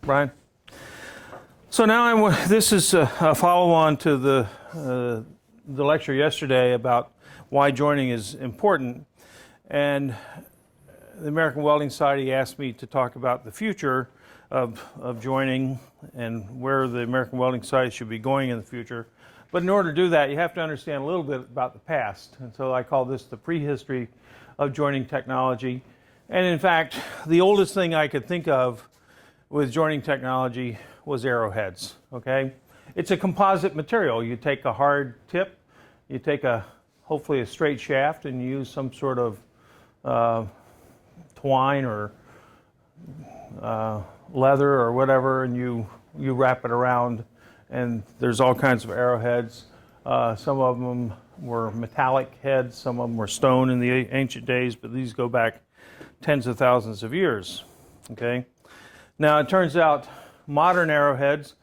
Brian. So now this is a follow-on to the lecture yesterday about why joining is important, and the American Welding Society asked me to talk about the future of joining and where the American Welding Society should be going in the future. But in order to do that, you have to understand a little bit about the past, and so I call this the prehistory of joining technology. And in fact, the oldest thing I could think of with joining technology was arrowheads, okay? It's a composite material. You take a hard tip, you take hopefully a straight shaft, and you use some sort of twine or leather or whatever, and you wrap it around, and there's all kinds of arrowheads. Some of them were metallic heads, some of them were stone in the ancient days, but these go back tens of thousands of years, okay? Now, it turns out modern arrowheads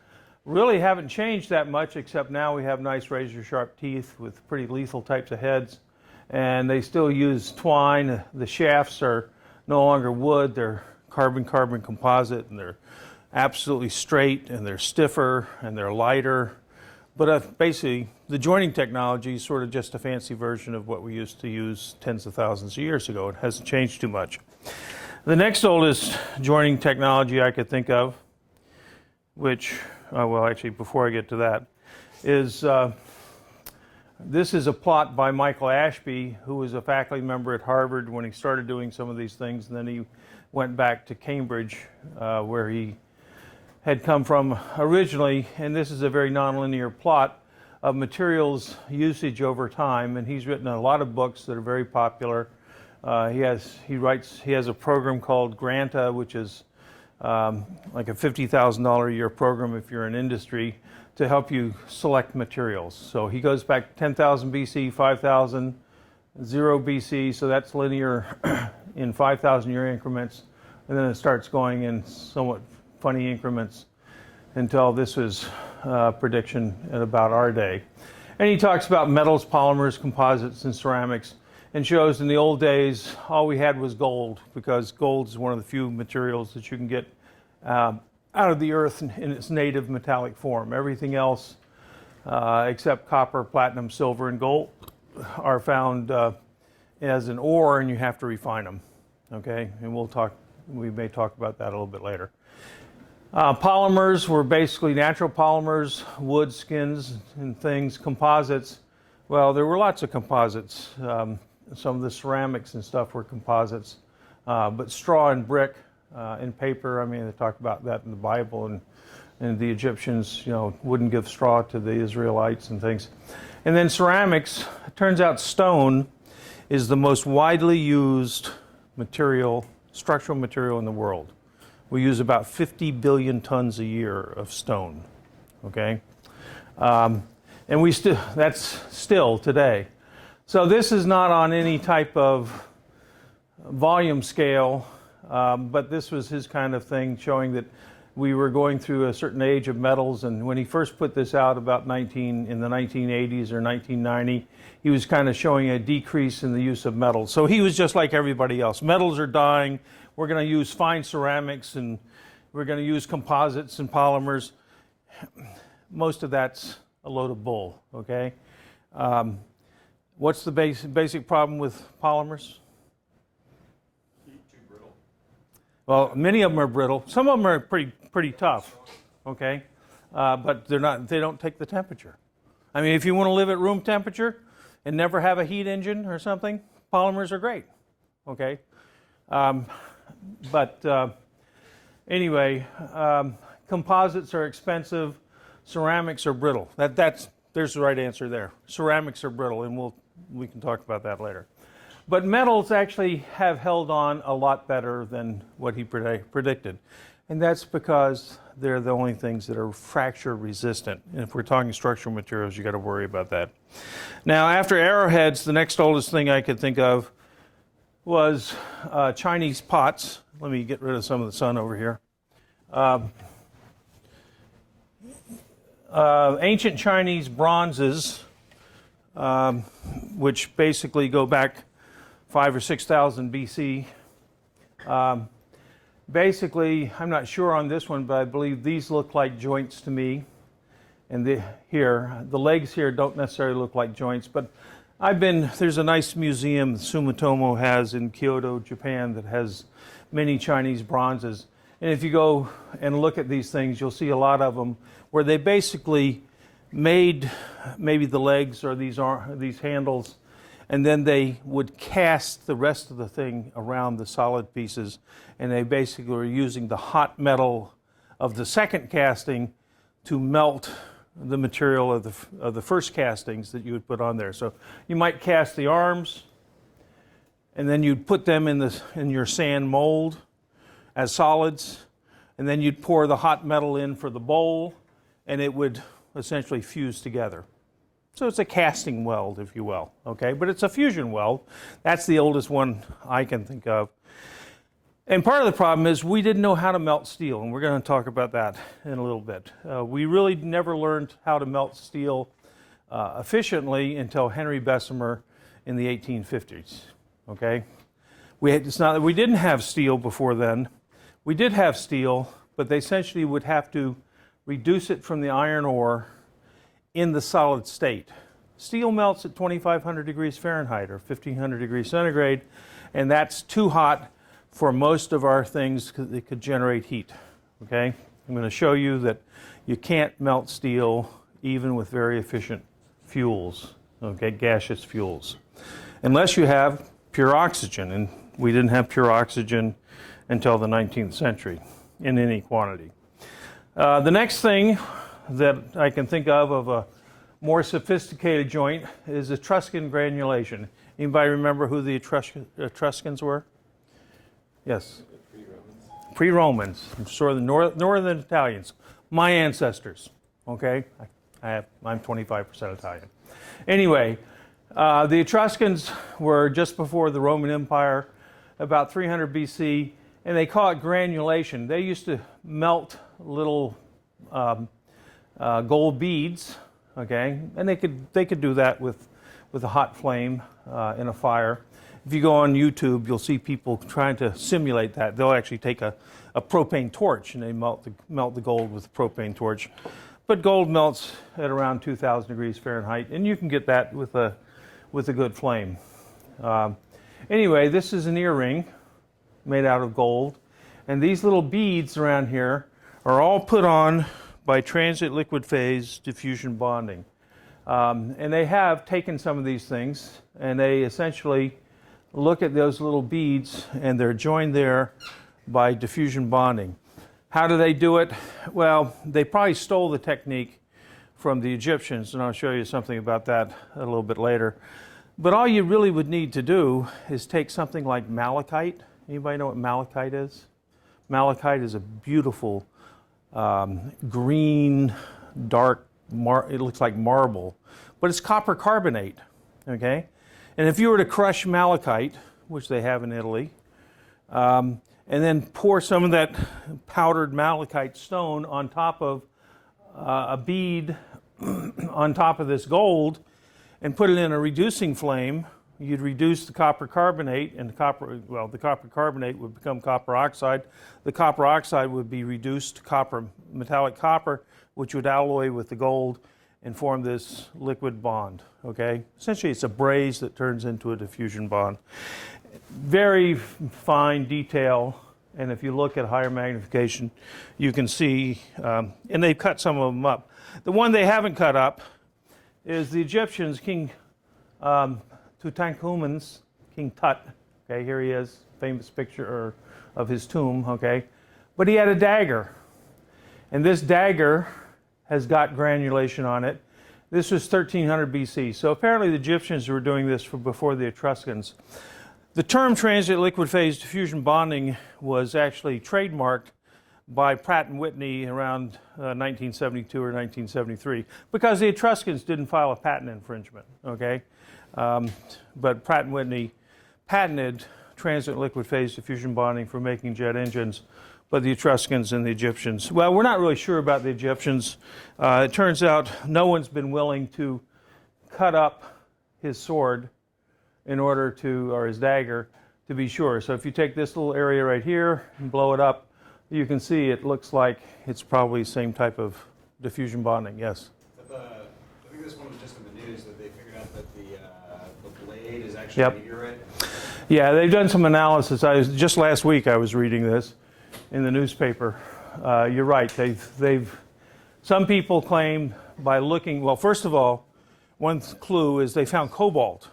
really haven't changed that much, except now we have nice razor-sharp teeth with pretty lethal types of heads, and they still use twine. The shafts are no longer wood, they're carbon-carbon composite, and they're absolutely straight, and they're stiffer, and they're lighter. But basically, the joining technology is sort of just a fancy version of what we used to use tens of thousands of years ago. It hasn't changed too much. The next oldest joining technology I could think of, which, well, actually, before I get to that, is this is a plot by Michael Ashby, who was a faculty member at Harvard when he started doing some of these things, and then he went back to Cambridge, where he had come from originally, and this is a very nonlinear plot of materials usage over time, and he's written a lot of books that are very popular. He has a program called Granta, which is like a $50,000 a year program if you're in industry to help you select materials. So he goes back 10,000 BC, 5,000, 0 BC, so that's linear in 5,000 year increments, and then it starts going in somewhat funny increments until this was prediction at about our day. And he talks about metals, polymers, composites, and ceramics, and shows in the old days all we had was gold, because gold is one of the few materials that you can get out of the earth in its native metallic form. Everything else except copper, platinum, silver, and gold are found as an ore, and you have to refine them, okay? And we may talk about that a little bit later. Polymers were basically natural polymers, wood, skins, and things. Composites, well, there were lots of composites. Some of the ceramics and stuff were composites, but straw and brick and paper, I mean, they talk about that in the Bible, and the Egyptians, wouldn't give straw to the Israelites and things. And then ceramics, it turns out stone is the most widely used structural material in the world. We use about 50 billion tons a year of stone, okay? And that's still today. So this is not on any type of volume scale, but this was his kind of thing, showing that we were going through a certain age of metals. And when he first put this out about in the 1980s or 1990, he was kind of showing a decrease in the use of metals. So he was just like everybody else. Metals are dying. We're going to use fine ceramics, and we're going to use composites and polymers. Most of that's a load of bull, okay? What's the basic problem with polymers? Too brittle. Well, many of them are brittle. Some of them are pretty tough, okay? But they don't take the temperature. I mean, if you want to live at room temperature and never have a heat engine or something, polymers are great, okay? Anyway, composites are expensive. Ceramics are brittle. There's the right answer there. Ceramics are brittle, and we can talk about that later. But metals actually have held on a lot better than what he predicted. And that's because they're the only things that are fracture resistant. And if we're talking structural materials, you got to worry about that. Now, after arrowheads, the next oldest thing I could think of was Chinese pots. Let me get rid of some of the sun over here. Ancient Chinese bronzes, which basically go back 5,000 or 6,000 BC. Basically, I'm not sure on this one, but I believe these look like joints to me. And the legs here don't necessarily look like joints, but there's a nice museum Sumitomo has in Kyoto, Japan, that has many Chinese bronzes. And if you go and look at these things, you'll see a lot of them where they basically made maybe the legs or these handles, and then they would cast the rest of the thing around the solid pieces, and they basically were using the hot metal of the second casting to melt the material of the first castings that you would put on there. So you might cast the arms, and then you'd put them in your sand mold as solids, and then you'd pour the hot metal in for the bowl, and it would essentially fuse together. So it's a casting weld, if you will, okay? But it's a fusion weld. That's the oldest one I can think of. And part of the problem is we didn't know how to melt steel, and we're going to talk about that in a little bit. We really never learned how to melt steel efficiently until Henry Bessemer in the 1850s, okay? It's not that we didn't have steel before then. We did have steel, but they essentially would have to reduce it from the iron ore in the solid state. Steel melts at 2,500 degrees Fahrenheit or 1,500 degrees centigrade, and that's too hot for most of our things because it could generate heat, okay? I'm going to show you that you can't melt steel even with very efficient fuels, okay, gaseous fuels, unless you have pure oxygen, and we didn't have pure oxygen until the 19th century in any quantity. The next thing that I can think of a more sophisticated joint is Etruscan granulation. Anybody remember who the Etruscans were? Yes. Pre-Romans. I'm sure the northern Italians. My ancestors. Okay, I'm 25% Italian. Anyway, the Etruscans were just before the Roman Empire, about 300 BC, and they call it granulation. They used to melt little gold beads, okay, and they could do that with a hot flame in a fire. If you go on YouTube, you'll see people trying to simulate that. They'll actually take a propane torch and they melt the gold with a propane torch. But gold melts at around 2,000 degrees Fahrenheit, and you can get that with a good flame. Anyway, this is an earring made out of gold, and these little beads around here are all put on by transient liquid phase diffusion bonding. And they have taken some of these things, and they essentially look at those little beads, and they're joined there by diffusion bonding. How do they do it? Well, they probably stole the technique from the Egyptians, and I'll show you something about that a little bit later. But all you really would need to do is take something like malachite. Anybody know what malachite is? Malachite is a beautiful green, dark, it looks like marble, but it's copper carbonate, okay? And if you were to crush malachite, which they have in Italy, and then pour some of that powdered malachite stone on top of a bead on top of this gold and put it in a reducing flame, you'd reduce the copper carbonate, and the copper carbonate would become copper oxide. The copper oxide would be reduced to metallic copper, which would alloy with the gold and form this liquid bond, okay? Essentially, it's a braze that turns into a diffusion bond. Very fine detail, and if you look at higher magnification, you can see, and they've cut some of them up. The one they haven't cut up is the Egyptians, King Tutankhamun's, King Tut, okay, here he is, famous picture of his tomb, okay? But he had a dagger, and this dagger has got granulation on it. This was 1300 BC, so apparently the Egyptians were doing this before the Etruscans. The term transient liquid phase diffusion bonding was actually trademarked by Pratt & Whitney around 1972 or 1973 because the Etruscans didn't file a patent infringement, okay? But Pratt & Whitney patented transient liquid phase diffusion bonding for making jet engines, but the Etruscans and the Egyptians, well, we're not really sure about the Egyptians. It turns out no one's been willing to cut up his sword in order to, or his dagger, to be sure. So if you take this little area right here and blow it up, you can see it looks like it's probably the same type of diffusion bonding. Yes? I think this one was just in the news that they figured out that the blade is actually a meteorite. Yeah, they've done some analysis. Just last week I was reading this in the newspaper. You're right. Some people claim by looking, well, first of all, one clue is they found cobalt.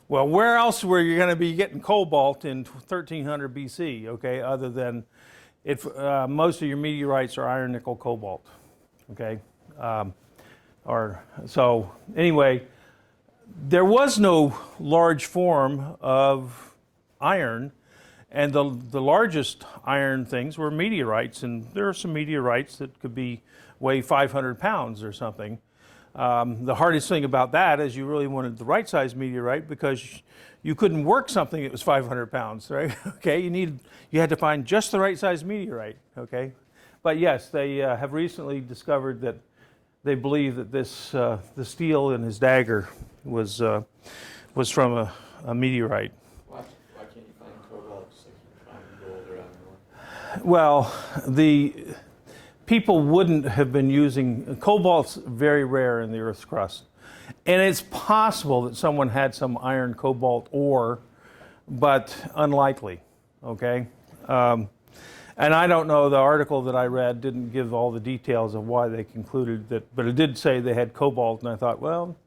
Well, where else were you going to be getting cobalt in 1300 BC, okay, other than most of your meteorites are iron, nickel, cobalt, okay? So anyway, there was no large form of iron, and the largest iron things were meteorites, and there are some meteorites that could weigh 500 pounds or something. The hardest thing about that is you really wanted the right size meteorite because you couldn't work something that was 500 pounds, right? Okay, you had to find just the right size meteorite, okay? But yes, they have recently discovered that they believe that the steel in his dagger was from a meteorite. Why can't you find cobalt just like you find gold or iron ore? Well, people wouldn't have been using cobalt's very rare in the Earth's crust, and it's possible that someone had some iron cobalt ore, but unlikely. Okay, and I don't know. The article that I read didn't give all the details of why they concluded that, but it did say they had cobalt, and I thought, well,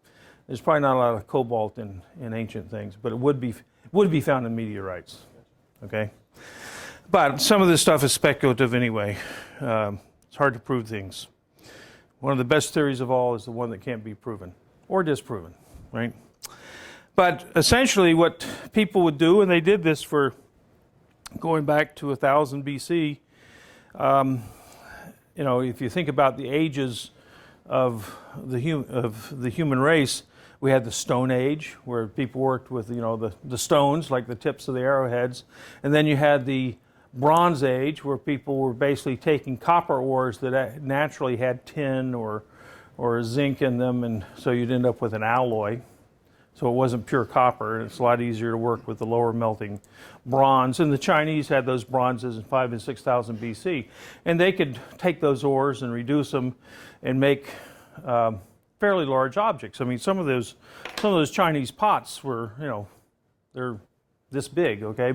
there's probably not a lot of cobalt in ancient things, but it would be found in meteorites. Okay, but some of this stuff is speculative anyway. It's hard to prove things. One of the best theories of all is the one that can't be proven or disproven, right? But essentially what people would do, and they did this for going back to 1000 BC, if you think about the ages of the human race, we had the Stone Age, where people worked with the stones, like the tips of the arrowheads, and then you had the Bronze Age, where people were basically taking copper ores that naturally had tin or zinc in them, and so you'd end up with an alloy. So it wasn't pure copper, and it's a lot easier to work with the lower melting bronze. And the Chinese had those bronzes in 5,000 and 6,000 BC, and they could take those ores and reduce them and make fairly large objects. I mean, some of those Chinese pots were, they're this big, okay?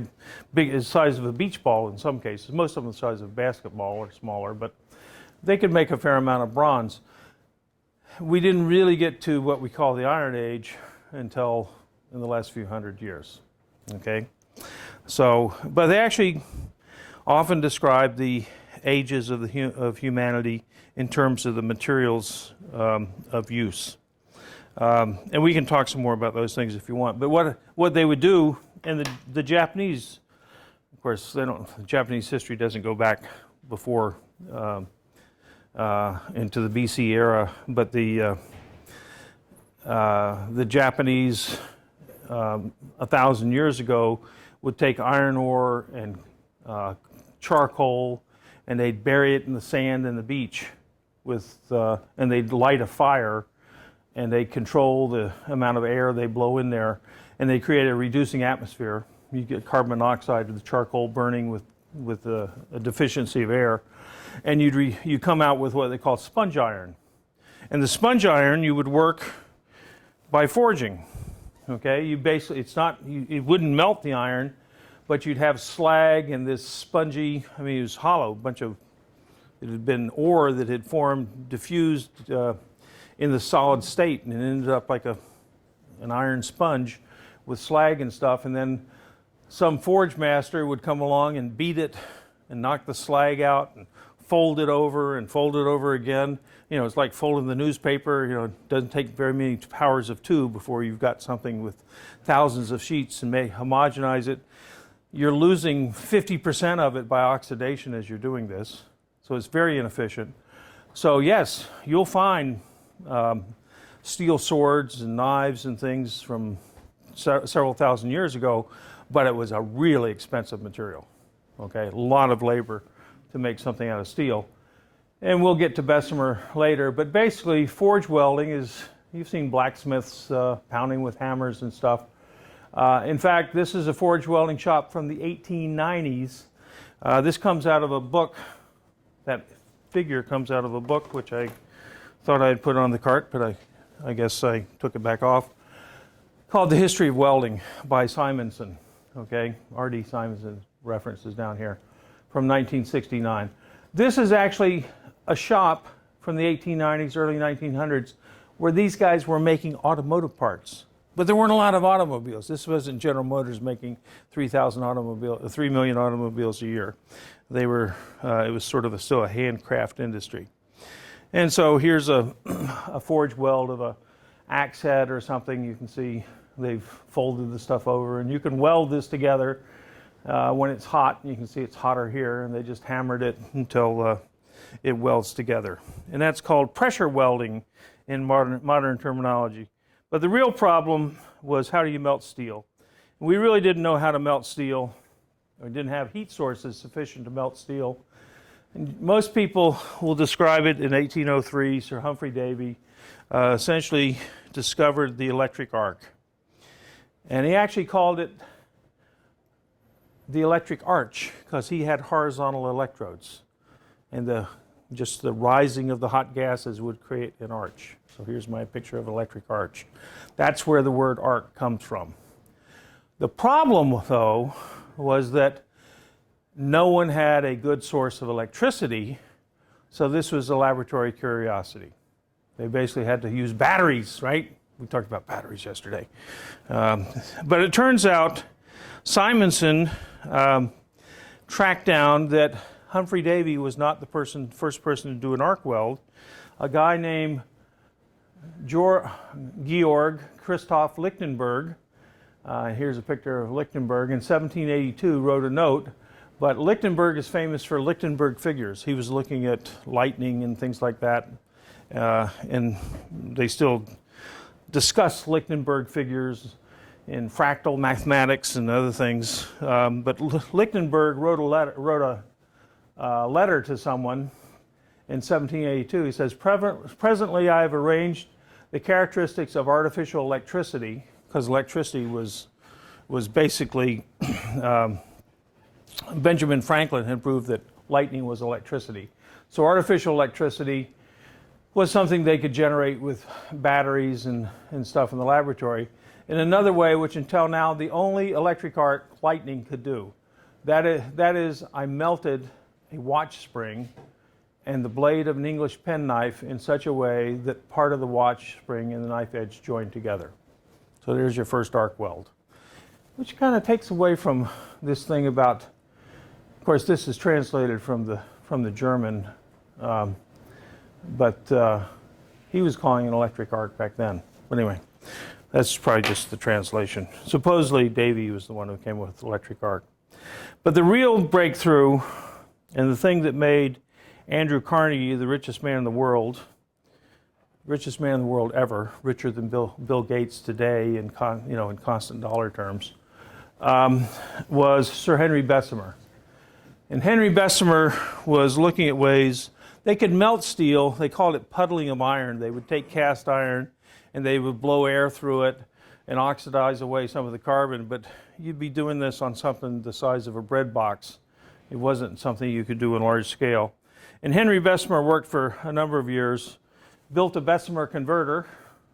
Big, the size of a beach ball in some cases. Most of them the size of a basketball or smaller, but they could make a fair amount of bronze. We didn't really get to what we call the Iron Age until in the last few hundred years, okay? So, but they actually often describe the ages of humanity in terms of the materials of use. And we can talk some more about those things if you want. But what they would do, and the Japanese, of course, Japanese history doesn't go back before into the BC era, but the Japanese 1,000 years ago would take iron ore and charcoal, and they'd bury it in the sand in the beach and they'd light a fire, and they control the amount of air they blow in there, and they create a reducing atmosphere. You get carbon monoxide with the charcoal burning with a deficiency of air, and you come out with what they call sponge iron. And the sponge iron you would work by forging. Okay, it wouldn't melt the iron, but you'd have slag and this spongy. I mean, it was hollow, it had been ore that had formed, diffused in the solid state, and it ended up like an iron sponge with slag and stuff. And then some forge master would come along and beat it and knock the slag out and fold it over and fold it over again. It's like folding the newspaper. It doesn't take very many powers of two before you've got something with thousands of sheets, and may homogenize it. You're losing 50% of it by oxidation as you're doing this, so it's very inefficient. So yes, you'll find steel swords and knives and things from several thousand years ago, but it was a really expensive material. Okay, a lot of labor to make something out of steel. And we'll get to Bessemer later, but basically forge welding is, you've seen blacksmiths pounding with hammers and stuff. In fact, this is a forge welding shop from the 1890s. This comes out of a book. That figure comes out of a book, which I thought I'd put on the cart, but I guess I took it back off, called The History of Welding by Simonson. Okay, R.D. Simonson references down here from 1969. This is actually a shop from the 1890s, early 1900s, where these guys were making automotive parts. But there weren't a lot of automobiles. This wasn't General Motors making 3 million automobiles a year. They were, it was sort of still a handcraft industry. And so here's a forge weld of a axe head or something. You can see they've folded the stuff over, and you can weld this together when it's hot. You can see it's hotter here, and they just hammered it until it welds together. And that's called pressure welding in modern terminology. But the real problem was, how do you melt steel? We really didn't know how to melt steel. We didn't have heat sources sufficient to melt steel. And most people will describe it in 1803. Sir Humphrey Davy essentially discovered the electric arc. And he actually called it the electric arch because he had horizontal electrodes. And just the rising of the hot gases would create an arch. So here's my picture of electric arch. That's where the word arc comes from. The problem, though, was that no one had a good source of electricity, so this was a laboratory curiosity. They basically had to use batteries, right? We talked about batteries yesterday. But it turns out Simonson tracked down that Humphrey Davy was not the first person to do an arc weld. A guy named Georg Christoph Lichtenberg, here's a picture of Lichtenberg, in 1782 wrote a note, but Lichtenberg is famous for Lichtenberg figures. He was looking at lightning and things like that, and they still discuss Lichtenberg figures in fractal mathematics and other things. But Lichtenberg wrote a letter to someone in 1782. He says, presently I have arranged the characteristics of artificial electricity, because electricity was basically, Benjamin Franklin had proved that lightning was electricity. So artificial electricity was something they could generate with batteries and stuff in the laboratory. In another way, which until now the only electric arc lightning could do. That is, I melted a watch spring and the blade of an English penknife in such a way that part of the watch spring and the knife edge joined together. So there's your first arc weld, which kind of takes away from this thing about, of course this is translated from the German, but he was calling it an electric arc back then. But anyway, that's probably just the translation. Supposedly Davy was the one who came up with electric arc. But the real breakthrough, and the thing that made Andrew Carnegie the richest man in the world ever, richer than Bill Gates today in constant dollar terms, was Sir Henry Bessemer. And Henry Bessemer was looking at ways they could melt steel. They called it puddling of iron. They would take cast iron and they would blow air through it and oxidize away some of the carbon, but you'd be doing this on something the size of a bread box. It wasn't something you could do on large scale. And Henry Bessemer worked for a number of years, built a Bessemer converter,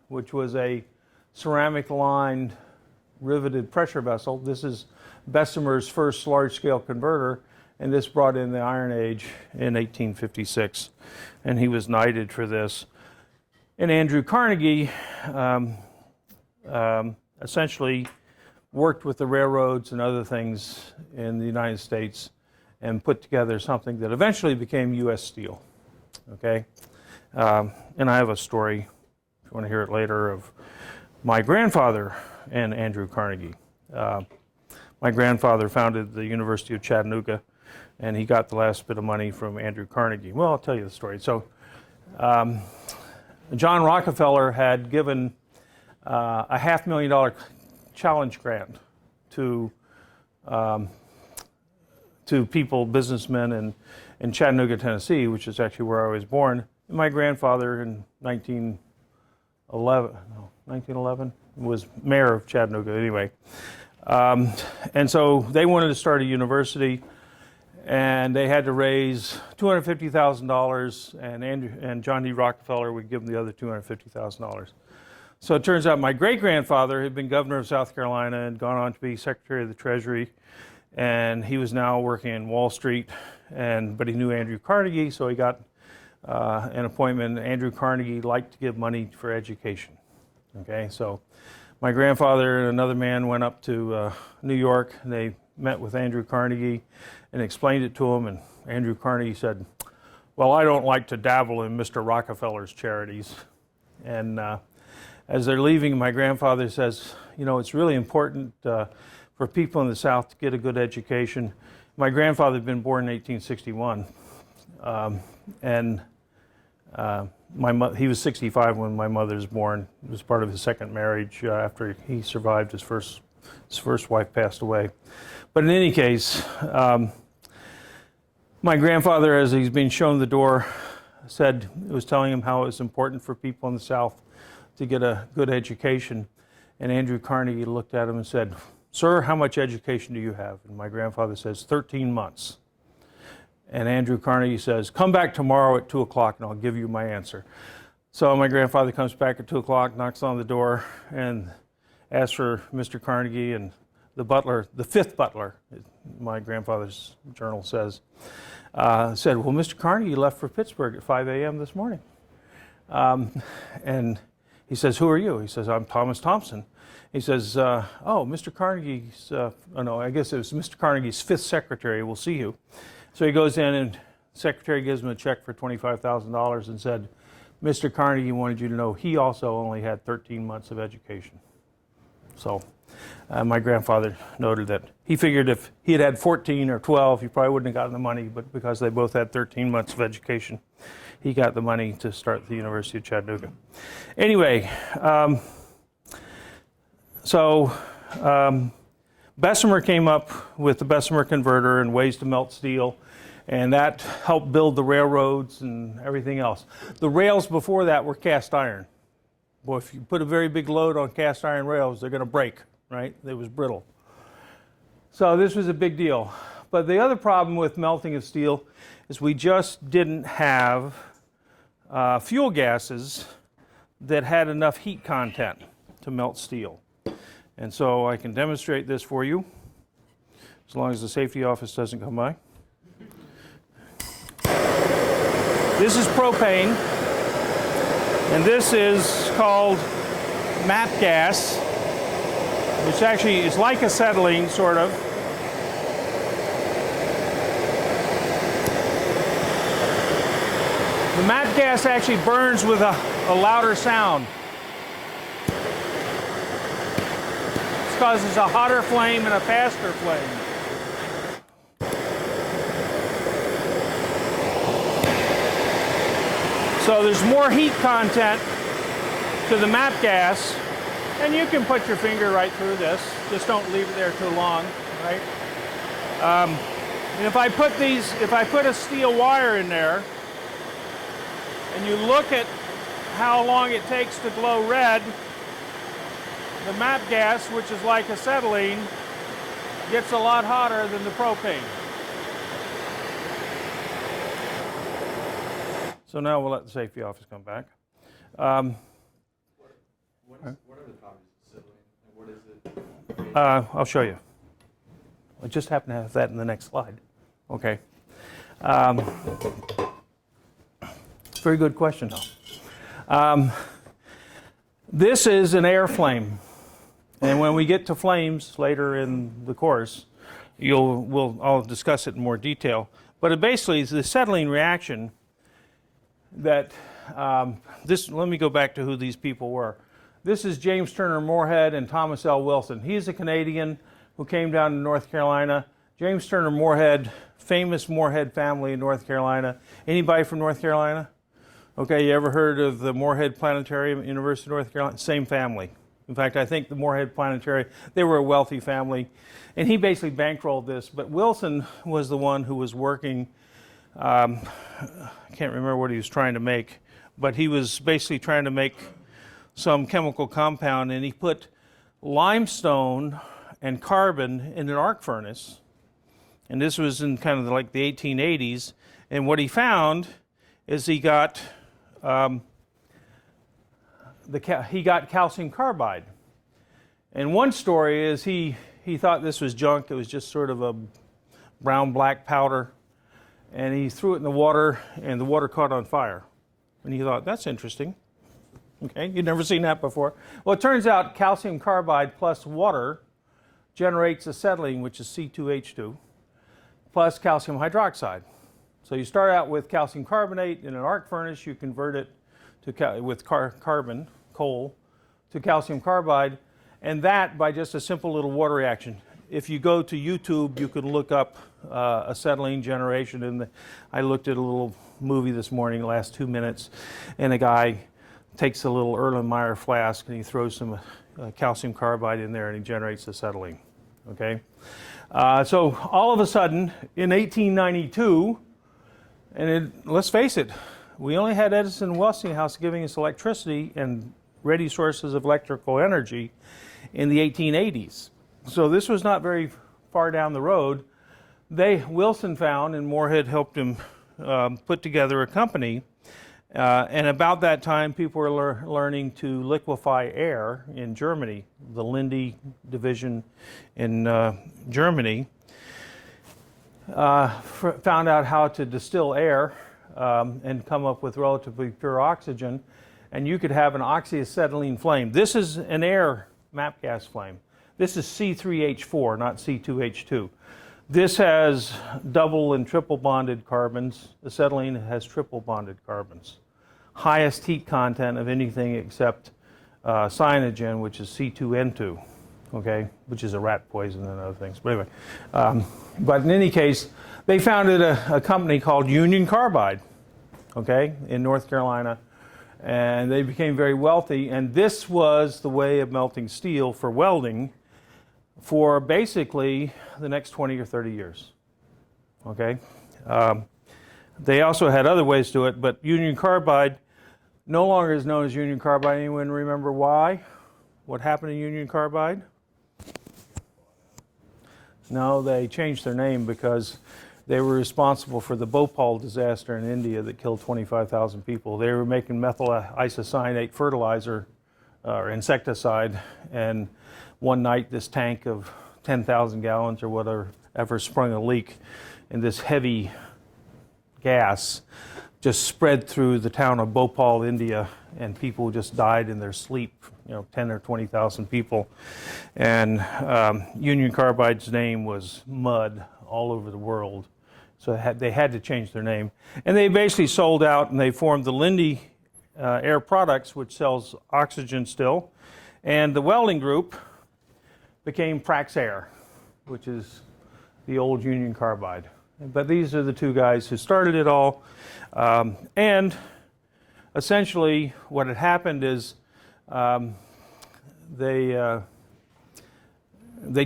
which was a ceramic-lined riveted pressure vessel. This is Bessemer's first large-scale converter, and this brought in the Iron Age in 1856, and he was knighted for this. And Andrew Carnegie essentially worked with the railroads and other things in the United States and put together something that eventually became U.S. Steel. Okay, and I have a story, if you want to hear it later, of my grandfather and Andrew Carnegie. My grandfather founded the University of Chattanooga, and he got the last bit of money from Andrew Carnegie. Well, I'll tell you the story. So, John Rockefeller had given a $500,000 challenge grant to people, businessmen in Chattanooga, Tennessee, which is actually where I was born. And my grandfather in 1911 was mayor of Chattanooga anyway. And so they wanted to start a university, and they had to raise $250,000, and John D. Rockefeller would give them the other $250,000. So it turns out my great-grandfather had been governor of South Carolina and gone on to be Secretary of the Treasury, and he was now working in Wall Street, but he knew Andrew Carnegie, so he got an appointment. Andrew Carnegie liked to give money for education. Okay, so my grandfather and another man went up to New York, and they met with Andrew Carnegie and explained it to him, and Andrew Carnegie said, well, I don't like to dabble in Mr. Rockefeller's charities. And as they're leaving, my grandfather says, you know, it's really important for people in the South to get a good education. My grandfather had been born in 1861, and he was 65 when my mother was born. It was part of his second marriage after he survived his first wife passed away. But in any case, my grandfather, as he's being shown the door, was telling him how it was important for people in the South to get a good education. And Andrew Carnegie looked at him and said, sir, how much education do you have? And my grandfather says, 13 months. And Andrew Carnegie says, come back tomorrow at 2 o'clock and I'll give you my answer. So my grandfather comes back at 2 o'clock, knocks on the door, and asks for Mr. Carnegie, and the butler, the fifth butler, my grandfather's journal said, well, Mr. Carnegie left for Pittsburgh at 5 a.m. this morning. And he says, who are you? He says, I'm Thomas Thompson. He says, oh, Mr. Carnegie's, I guess it was Mr. Carnegie's fifth secretary will see you. So he goes in, and the secretary gives him a check for $25,000 and said, Mr. Carnegie wanted you to know he also only had 13 months of education. So my grandfather noted that he figured if he had had 14 or 12, he probably wouldn't have gotten the money, but because they both had 13 months of education, he got the money to start the University of Chattanooga. Anyway, Bessemer came up with the Bessemer converter and ways to melt steel, and that helped build the railroads and everything else. The rails before that were cast iron. Boy, if you put a very big load on cast iron rails, they're going to break, right? It was brittle. So this was a big deal. But the other problem with melting of steel is we just didn't have fuel gases that had enough heat content to melt steel. And so I can demonstrate this for you, as long as the safety office doesn't come by. This is propane, and this is called MAP gas, which actually is like acetylene, sort of. The MAP gas actually burns with a louder sound. This causes a hotter flame and a faster flame. So there's more heat content to the MAP gas, and you can put your finger right through this. Just don't leave it there too long, right? And if I put a steel wire in there, and you look at how long it takes to glow red, the MAP gas, which is like acetylene, gets a lot hotter than the propane. So now we'll let the safety office come back. What are the properties of acetylene? What is it? I'll show you. I just happen to have that in the next slide. Okay. Very good question, though. This is an air flame. And when we get to flames later in the course, I'll discuss it in more detail. But it basically is the acetylene reaction that, let me go back to who these people were. This is James Turner Moorhead and Thomas L. Wilson. He's a Canadian who came down to North Carolina. James Turner Moorhead, famous Moorhead family in North Carolina. Anybody from North Carolina? Okay, you ever heard of the Moorhead Planetarium at University of North Carolina? Same family. In fact, I think the Moorhead Planetarium, they were a wealthy family. And he basically bankrolled this. But Wilson was the one who was working, I can't remember what he was trying to make, but he was basically trying to make some chemical compound, and he put limestone and carbon in an arc furnace. And this was in kind of like the 1880s. And what he found is he got calcium carbide. And one story is he thought this was junk. It was just sort of a brown-black powder. And he threw it in the water, and the water caught on fire. And he thought, that's interesting. Okay, you'd never seen that before. Well, it turns out calcium carbide plus water generates acetylene, which is C2H2, plus calcium hydroxide. So you start out with calcium carbonate in an arc furnace. You convert it to with carbon, coal, to calcium carbide, and that by just a simple little water reaction. If you go to YouTube, you can look up acetylene generation. And I looked at a little movie this morning, the last 2 minutes, and a guy takes a little Erlenmeyer flask and he throws some calcium carbide in there and he generates acetylene. Okay, so all of a sudden in 1892, and let's face it, we only had Edison and Westinghouse giving us electricity and ready sources of electrical energy in the 1880s. So this was not very far down the road. Wilson found, and Moorhead helped him put together a company. And about that time, people were learning to liquefy air in Germany, the Linde division in Germany. Found out how to distill air and come up with relatively pure oxygen. And you could have an Oxy Acetylene Flame. This is an air MAP gas flame. This is C3H4, not C2H2. This has double and triple bonded carbons. Acetylene has triple bonded carbons. Highest heat content of anything except cyanogen, which is C2N2, okay, which is a rat poison and other things. But anyway, but in any case, they founded a company called Union Carbide, okay, in North Carolina, and they became very wealthy. And this was the way of melting steel for welding for basically the next 20 or 30 years, okay? They also had other ways to it, but Union Carbide no longer is known as Union Carbide. Anyone remember why? What happened to Union Carbide? No, they changed their name because they were responsible for the Bhopal disaster in India that killed 25,000 people. They were making methyl isocyanate fertilizer or insecticide, and one night this tank of 10,000 gallons or whatever sprung a leak, and this heavy gas just spread through the town of Bhopal, India, and people just died in their sleep, 10 or 20,000 people. And Union Carbide's name was mud all over the world. So they had to change their name. And they basically sold out, and they formed the Linde Air Products, which sells oxygen still. And the welding group became Praxair, which is the old Union Carbide. But these are the two guys who started it all. And essentially what had happened is they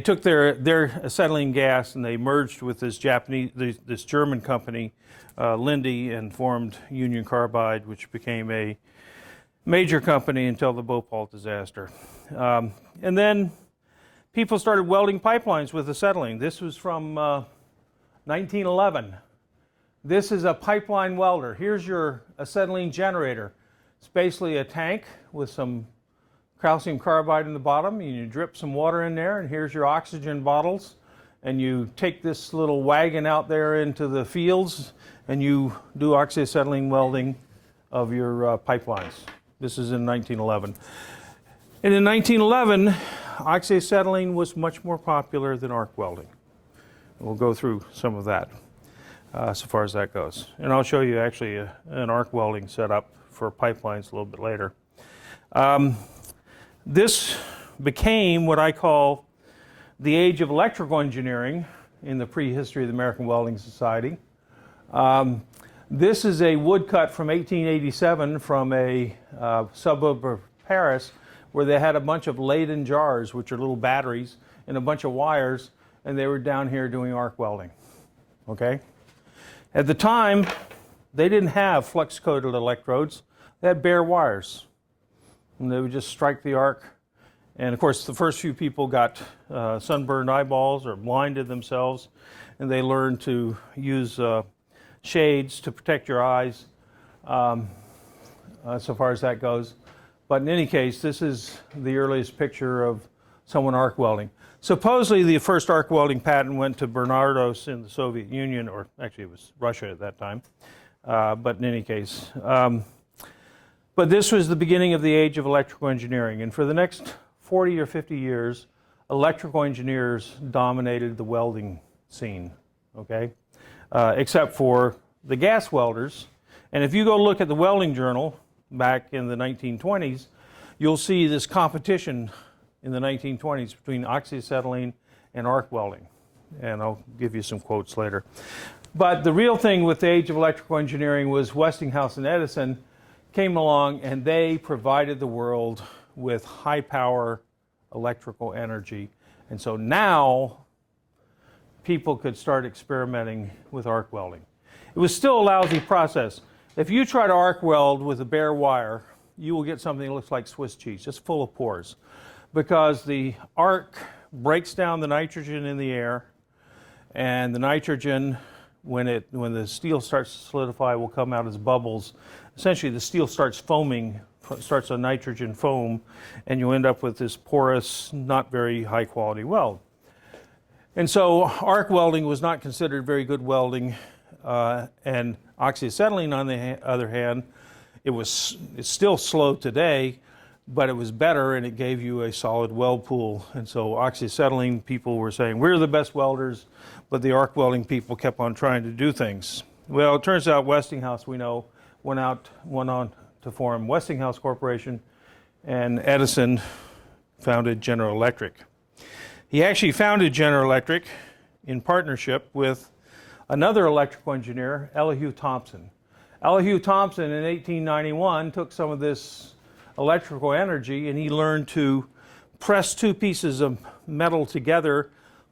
took their acetylene gas and they merged with this German company, Linde, and formed Union Carbide, which became a major company until the Bhopal disaster. And then people started welding pipelines with acetylene. This was from 1911. This is a pipeline welder. Here's your acetylene generator. It's basically a tank with some calcium carbide in the bottom, and you drip some water in there, and here's your oxygen bottles, and you take this little wagon out there into the fields, and you do oxyacetylene welding of your pipelines. This is in 1911. And in 1911, oxyacetylene was much more popular than arc welding. We'll go through some of that so far as that goes. And I'll show you actually an arc welding setup for pipelines a little bit later. This became what I call the age of electrical engineering in the prehistory of the American Welding Society. This is a woodcut from 1887 from a suburb of Paris where they had a bunch of Leyden jars, which are little batteries, and a bunch of wires, and they were down here doing arc welding, okay? At the time, they didn't have flux-coated electrodes. They had bare wires. And they would just strike the arc, And of course, the first few people got sunburned eyeballs or blinded themselves, and they learned to use shades to protect your eyes, so far as that goes. But in any case, this is the earliest picture of someone arc welding. Supposedly, the first arc welding patent went to Bernardos in the Soviet Union, or actually it was Russia at that time. But in any case, but this was the beginning of the age of electrical engineering. And for the next 40 or 50 years, electrical engineers dominated the welding scene, okay? Except for the gas welders. And if you go look at the welding journal back in the 1920s, you'll see this competition in the 1920s between Oxy Acetylene and arc welding. And I'll give you some quotes later. But the real thing with the age of electrical engineering was Westinghouse and Edison came along and they provided the world with high power electrical energy. And so now people could start experimenting with arc welding. It was still a lousy process. If you try to arc weld with a bare wire, you will get something that looks like Swiss cheese, just full of pores, because the arc breaks down the nitrogen in the air, and the nitrogen, when the steel starts to solidify, will come out as bubbles. Essentially, the steel starts foaming, starts a nitrogen foam, and you end up with this porous, not very high quality weld. And so arc welding was not considered very good welding, and oxyacetylene, on the other hand, it's still slow today, but it was better and it gave you a solid weld pool. And so oxyacetylene people were saying, we're the best welders, but the arc welding people kept on trying to do things. Well, it turns out Westinghouse, we know, went on to form Westinghouse Corporation, and Edison founded General Electric. He actually founded General Electric in partnership with another electrical engineer, Elihu Thomson. Elihu Thomson in 1891 took some of this electrical energy and he learned to press two pieces of metal together,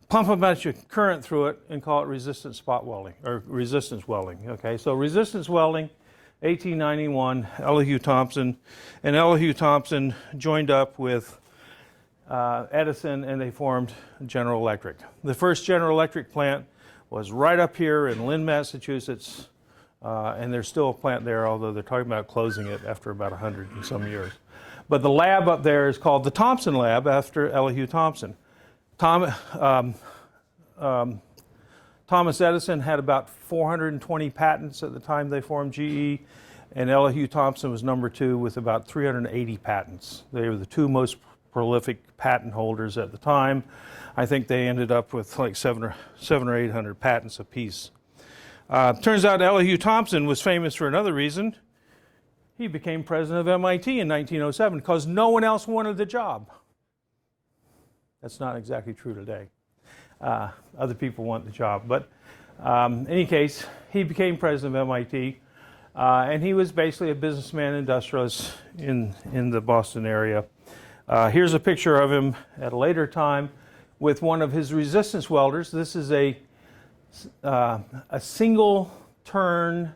pump a bunch of current through it, and call it resistance spot welding, or resistance welding. Okay, so resistance welding, 1891, Elihu Thomson. And Elihu Thomson joined up with Edison and they formed General Electric. The first General Electric plant was right up here in Lynn, Massachusetts, and there's still a plant there, although they're talking about closing it after about 100 and some years. But the lab up there is called the Thomson Lab after Elihu Thomson. Thomas Edison had about 420 patents at the time they formed GE, and Elihu Thomson was number 2 with about 380 patents. They were the two most prolific patent holders at the time. I think they ended up with like 700 or 800 patents apiece. Turns out Elihu Thomson was famous for another reason. He became president of MIT in 1907 because no one else wanted the job. That's not exactly true today. Other people want the job. But in any case, he became president of MIT, and he was basically a businessman industrialist in the Boston area. Here's a picture of him at a later time with one of his resistance welders. This is a single turn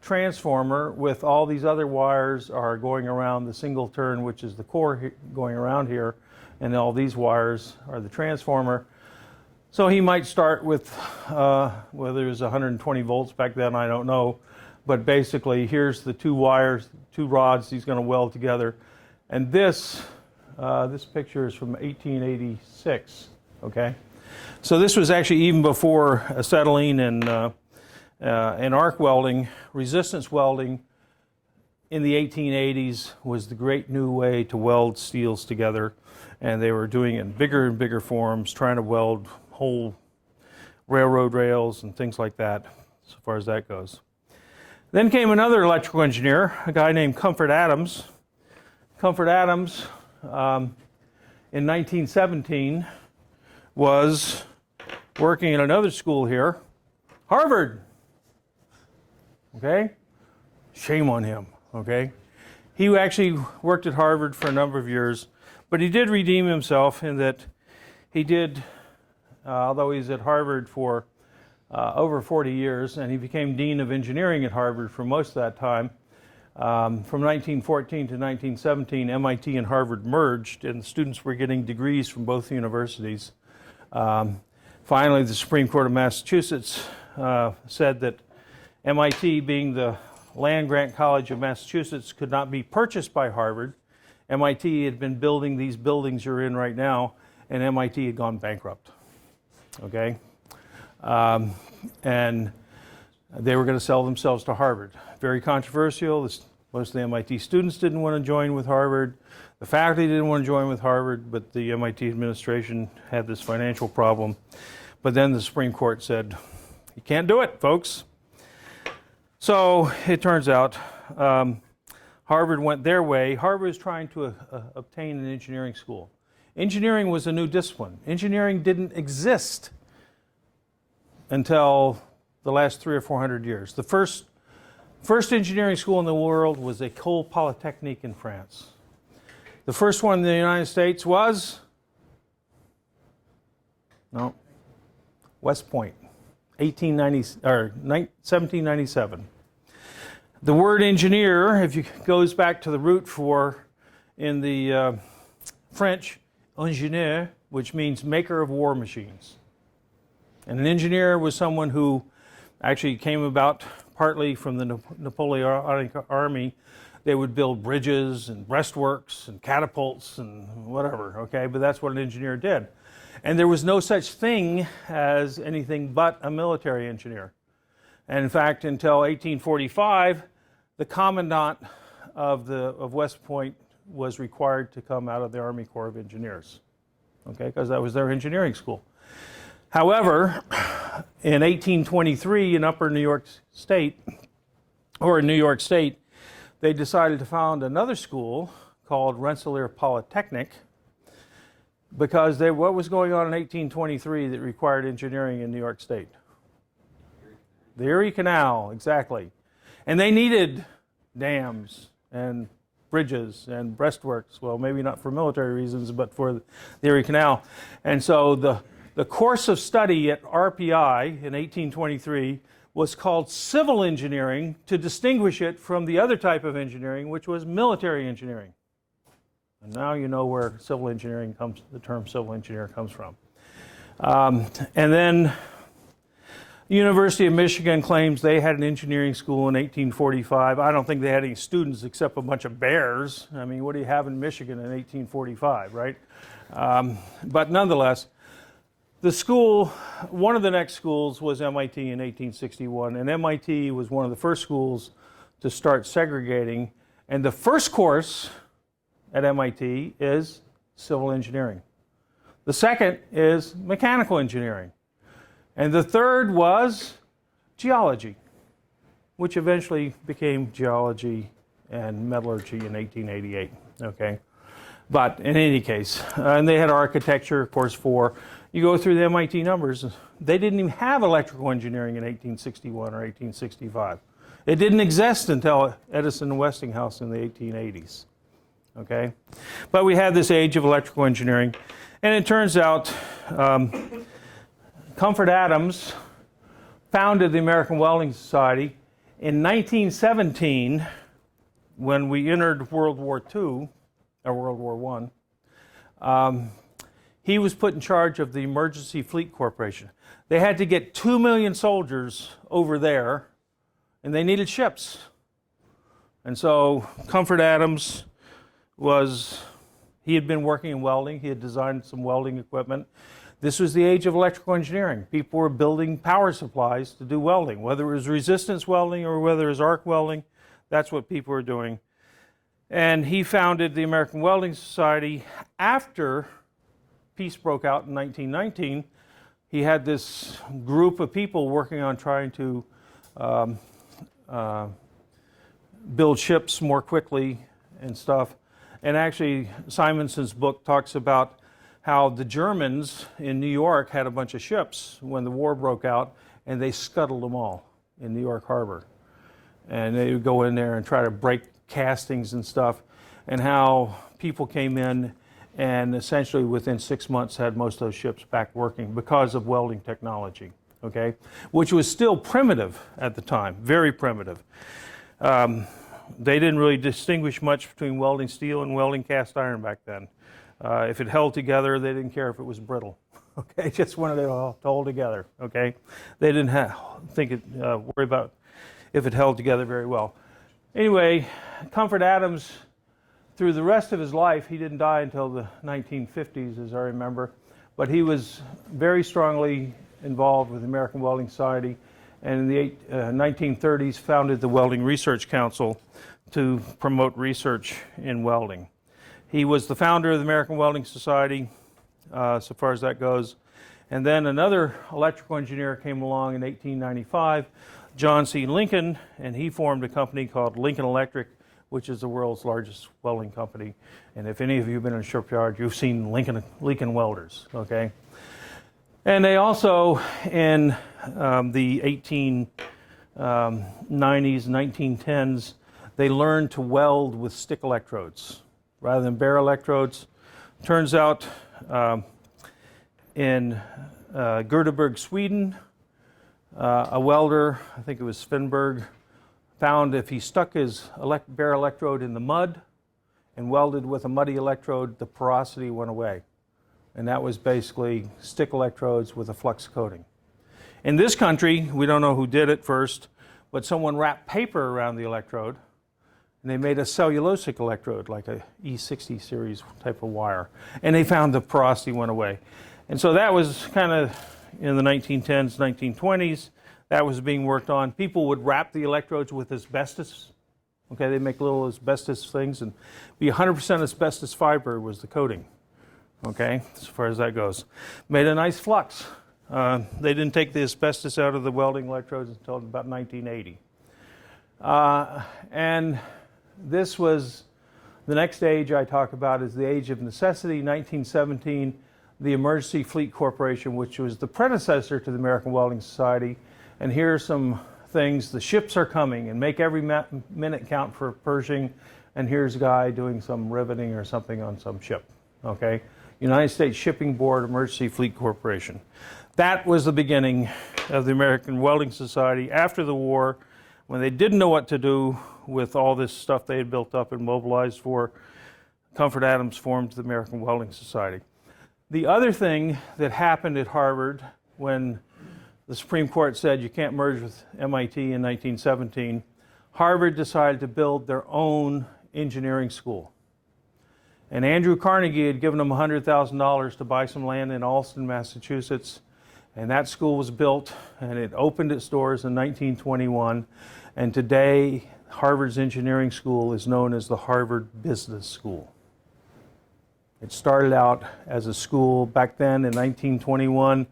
transformer with all these other wires are going around the single turn, which is the core going around here, and all these wires are the transformer. So he might start with, whether it was 120 volts back then, I don't know, but basically here's the two wires, two rods he's going to weld together. And this picture is from 1886, okay? So this was actually even before acetylene and arc welding. Resistance welding in the 1880s was the great new way to weld steels together, and they were doing it in bigger and bigger forms, trying to weld whole railroad rails and things like that, so far as that goes. Then came another electrical engineer, a guy named Comfort Adams. Comfort Adams, in 1917, was working at another school here, Harvard. Okay? Shame on him, okay? He actually worked at Harvard for a number of years, but he did redeem himself in that he did, although he was at Harvard for over 40 years, and he became Dean of Engineering at Harvard for most of that time, From 1914 to 1917, MIT and Harvard merged, and the students were getting degrees from both universities. Finally, the Supreme Court of Massachusetts said that MIT, being the land-grant college of Massachusetts, could not be purchased by Harvard. MIT had been building these buildings you're in right now, and MIT had gone bankrupt. Okay? And they were going to sell themselves to Harvard. Very controversial. Most of the MIT students didn't want to join with Harvard. The faculty didn't want to join with Harvard, but the MIT administration had this financial problem. But then the Supreme Court said, you can't do it, folks. So it turns out Harvard went their way. Harvard was trying to obtain an engineering school. Engineering was a new discipline. Engineering didn't exist until the last 300 or 400 years. The first engineering school in the world was École Polytechnique in France. The first one in the United States was West Point, 1797. The word engineer, if you goes back to the root for in the French, ingénieur, which means maker of war machines. And an engineer was someone who actually came about partly from the Napoleonic Army. They would build bridges and breastworks and catapults and whatever, okay? But that's what an engineer did. And there was no such thing as anything but a military engineer. And in fact, until 1845, the commandant of West Point was required to come out of the Army Corps of Engineers, okay? Because that was their engineering school. However, in 1823 in Upper New York State, or in New York State, they decided to found another school called Rensselaer Polytechnic because what was going on in 1823 that required engineering in New York State? The Erie Canal, exactly. And they needed dams and bridges and breastworks. Well, maybe not for military reasons, but for the Erie Canal. And so the course of study at RPI in 1823 was called civil engineering to distinguish it from the other type of engineering, which was military engineering. And now you know where civil engineering comes, the term civil engineer comes from. And then the University of Michigan claims they had an engineering school in 1845. I don't think they had any students except a bunch of bears. I mean, what do you have in Michigan in 1845, right? But nonetheless, the school, one of the next schools was MIT in 1861, and MIT was one of the first schools to start segregating. And the first course at MIT is civil engineering. The second is mechanical engineering. And the third was geology, which eventually became geology and metallurgy in 1888, okay? But in any case, and they had architecture, of course, you go through the MIT numbers, they didn't even have electrical engineering in 1861 or 1865. It didn't exist until Edison and Westinghouse in the 1880s, okay? But we had this age of electrical engineering, and it turns out Comfort Adams founded the American Welding Society in 1917 when we entered World War II, or World War I. He was put in charge of the Emergency Fleet Corporation. They had to get 2 million soldiers over there, and they needed ships. And so Comfort Adams he had been working in welding. He had designed some welding equipment. This was the age of electrical engineering. People were building power supplies to do welding, whether it was resistance welding or whether it was arc welding. That's what people were doing. And he founded the American Welding Society after peace broke out in 1919. He had this group of people working on trying to build ships more quickly and stuff. And actually, Simonson's book talks about how the Germans in New York had a bunch of ships when the war broke out, and they scuttled them all in New York Harbor. And they would go in there and try to break castings and stuff, and how people came in and essentially within 6 months had most of those ships back working because of welding technology, okay? Which was still primitive at the time, very primitive. they didn't really distinguish much between welding steel and welding cast iron back then. If it held together, they didn't care if it was brittle. Okay, just wanted it all to hold together. Okay, they didn't worry about if it held together very well. Anyway, Comfort Adams, through the rest of his life, he didn't die until the 1950s, as I remember, but he was very strongly involved with the American Welding Society, and in the 1930s founded the Welding Research Council to promote research in welding. He was the founder of the American Welding Society, so far as that goes. And then another electrical engineer came along in 1895, John C. Lincoln, and he formed a company called Lincoln Electric, which is the world's largest welding company. And if any of you have been in a shipyard, you've seen Lincoln welders, okay? And they also, in the 1890s, 1910s, they learned to weld with stick electrodes rather than bare electrodes. Turns out in Göteborg, Sweden, a welder, I think it was Svenberg, found if he stuck his bare electrode in the mud and welded with a muddy electrode, the porosity went away. And that was basically stick electrodes with a flux coating. In this country, we don't know who did it first, but someone wrapped paper around the electrode, and they made a cellulosic electrode, like a E60 series type of wire. And they found the porosity went away. And so that was kind of in the 1910s, 1920s. That was being worked on. People would wrap the electrodes with asbestos. Okay, they make little asbestos things, and be 100% asbestos fiber was the coating. Okay, as far as that goes. Made a nice flux. They didn't take the asbestos out of the welding electrodes until about 1980. And this was the next age I talk about is the age of necessity. 1917, the Emergency Fleet Corporation, which was the predecessor to the American Welding Society. And here are some things. The ships are coming, and make every minute count for Pershing. And here's a guy doing some riveting or something on some ship. Okay, United States Shipping Board, Emergency Fleet Corporation. That was the beginning of the American Welding Society after the war, when they didn't know what to do with all this stuff they had built up and mobilized for. Comfort Adams formed the American Welding Society. The other thing that happened at Harvard when the Supreme Court said you can't merge with MIT in 1917, Harvard decided to build their own engineering school. And Andrew Carnegie had given them $100,000 to buy some land in Allston, Massachusetts. And that school was built, and it opened its doors in 1921. And today, Harvard's engineering school is known as the Harvard Business School. It started out as a school back then in 1921.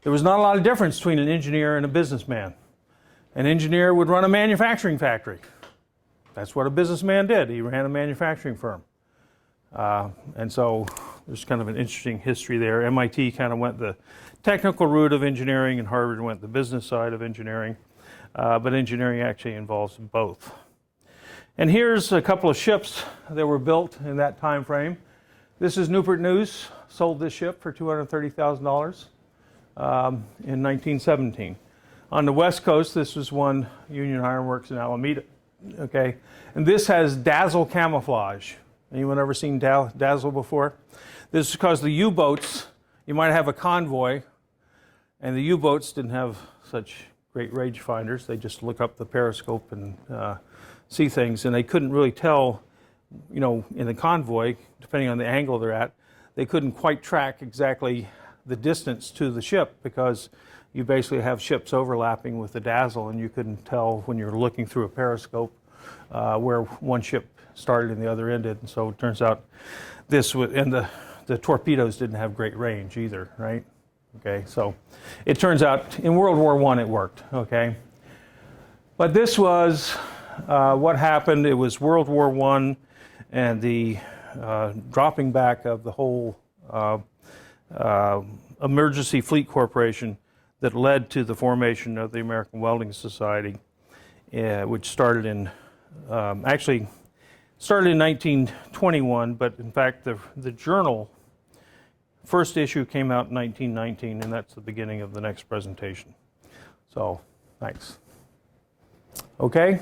There was not a lot of difference between an engineer and a businessman. An engineer would run a manufacturing factory. That's what a businessman did. He ran a manufacturing firm. And so there's kind of an interesting history there. MIT kind of went the technical route of engineering, and Harvard went the business side of engineering. But engineering actually involves both. And here's a couple of ships that were built in that time frame. This is Newport News, sold this ship for $230,000 in 1917. On the West Coast, this was one, Union Iron Works in Alameda. Okay, and this has dazzle camouflage. Anyone ever seen dazzle before? This is because the U-boats, you might have a convoy, and the U-boats didn't have such great range finders. They just look up the periscope and see things, and they couldn't really tell, you know, in the convoy, depending on the angle they're at, they couldn't quite track exactly the distance to the ship because you basically have ships overlapping with the dazzle, and you couldn't tell when you're looking through a periscope where one ship started and the other ended. And so it turns out this was, and the torpedoes didn't have great range either, right? Okay, so it turns out in World War I it worked, okay? But this was what happened. It was World War I and the dropping back of the whole Emergency Fleet Corporation that led to the formation of the American Welding Society, which started in, actually started in 1921, but in fact the journal, first issue came out in 1919, and that's the beginning of the next presentation. So, thanks. Okay.